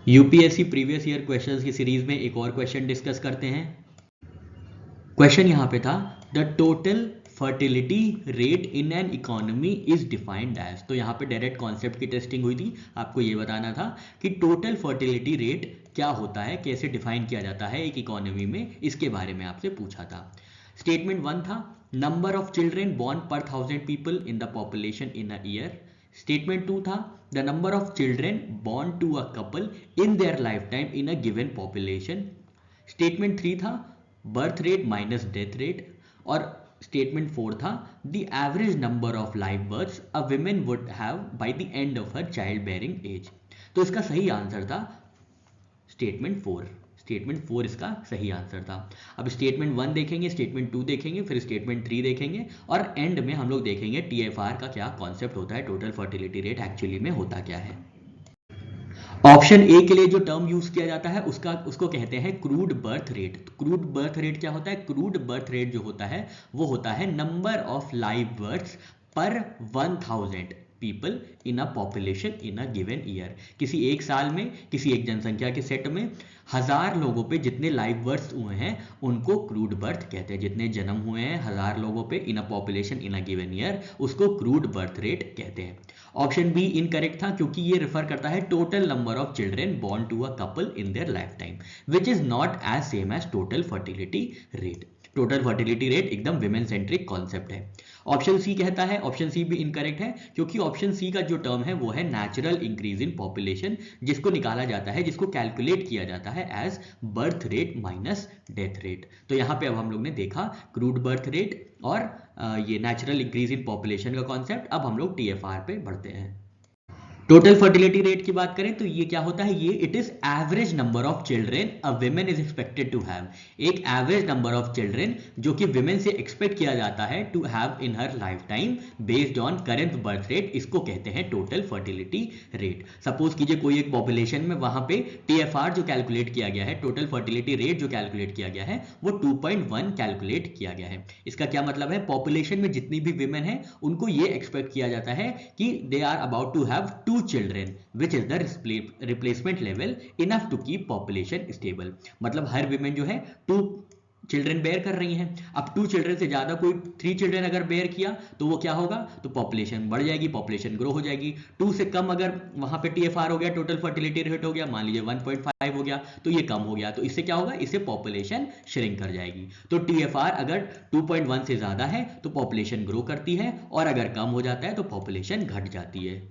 UPSC previous year questions की series में एक और क्वेश्चन डिस्कस करते हैं। क्वेश्चन यहाँ पे था the total fertility rate in an economy is defined as. तो यहाँ पे डायरेक्ट कॉन्सेप्ट की टेस्टिंग हुई थी, आपको ये बताना था कि टोटल फर्टिलिटी रेट क्या होता है, कैसे डिफाइन किया जाता है एक इकोनॉमी में, इसके बारे में आपसे पूछा था। स्टेटमेंट 1 था number of children born per 1000 people in the population in a year. Statement 2 था the number of children born to a couple in their life time in a given population. Statement 3 था birth rate minus death rate. और statement 4 था the average number of live births a women would have by the end of her child bearing age. तो इसका सही answer था statement 4। Statement 4 इसका सही answer था। अब स्टेटमेंट 1 देखेंगे, स्टेटमेंट 2 देखेंगे, फिर स्टेटमेंट 3 देखेंगे और एंड में हम लोग देखेंगे टीएफआर का क्या कॉन्सेप्ट होता है, टोटल फर्टिलिटी रेट एक्चुअली में होता क्या है। ऑप्शन ए के लिए जो टर्म यूज किया जाता है उसको कहते हैं crude birth rate. Crude birth rate क्या होता है? क्रूड बर्थ रेट जो होता है वो होता है नंबर ऑफ लाइव बर्थ्स पर 1000 people in a population in a given year. किसी एक साल में, किसी एक जनसंख्या के सेट में 1000 लोगों पे जितने लाइव बर्थ्स हुए हैं उनको क्रूड बर्थ कहते हैं। जितने जन्म हुए हैं 1000 लोगों पे in a population in a given year, उसको क्रूड बर्थ रेट कहते हैं। ऑप्शन बी इनकरेक्ट था क्योंकि ये रेफर करता है total number of children born to a couple in their life time, which is not as same as total fertility rate. Total fertility rate एकदम women centric concept है। Option C कहता है, option सी भी incorrect है क्योंकि option C का जो term है वो है नेचुरल इंक्रीज इन पॉपुलेशन, जिसको निकाला जाता है, जिसको कैलकुलेट किया जाता है as birth rate minus death rate. तो यहां पे अब हम लोग ने देखा क्रूड बर्थ रेट और ये नेचुरल इंक्रीज इन पॉपुलेशन का कॉन्सेप्ट। अब हम लोग टीएफआर पे बढ़ते हैं। टोटल फर्टिलिटी रेट की बात करें तो ये क्या होता है? ये it is average number of children a women is expected to have. एक एवरेज नंबर ऑफ चिल्ड्रेन जो कि विमेन से एक्सपेक्ट किया जाता है to have in her life time based on current birth rate, इसको कहते हैं टोटल फर्टिलिटी रेट। सपोज कीजिए कोई एक पॉपुलेशन में वहां पे टीएफआर जो कैलकुलेट किया गया है, टोटल फर्टिलिटी रेट जो कैलकुलेट किया गया है वो 2.1 कैलकुलेट किया गया है। इसका क्या मतलब है? पॉपुलेशन में जितनी भी विमेन है उनको ये एक्सपेक्ट किया जाता है कि they are about to have 2 children which is the replacement level enough to keep population stable। मतलब हर विमेन जो है 2 चिल्ड्रन बेयर कर रही हैं। अब 2 चिल्ड्रन से ज्यादा कोई 3 चिल्ड्रन अगर बेयर किया तो वो क्या होगा? तो पॉपुलेशन बढ़ जाएगी, पॉपुलेशन ग्रो हो जाएगी। 2 से कम अगर वहां पे टीएफआर हो गया, टोटल फर्टिलिटी रेट हो गया, मान लीजिए 1.5 हो गया, तो ये कम हो गया, तो इससे क्या होगा? इससे पॉपुलेशन श्रिंक कर जाएगी। तो टीएफआर अगर 2.1 से ज्यादा है तो पॉपुलेशन ग्रो करती है और अगर कम हो जाता है तो पॉपुलेशन घट जाती है।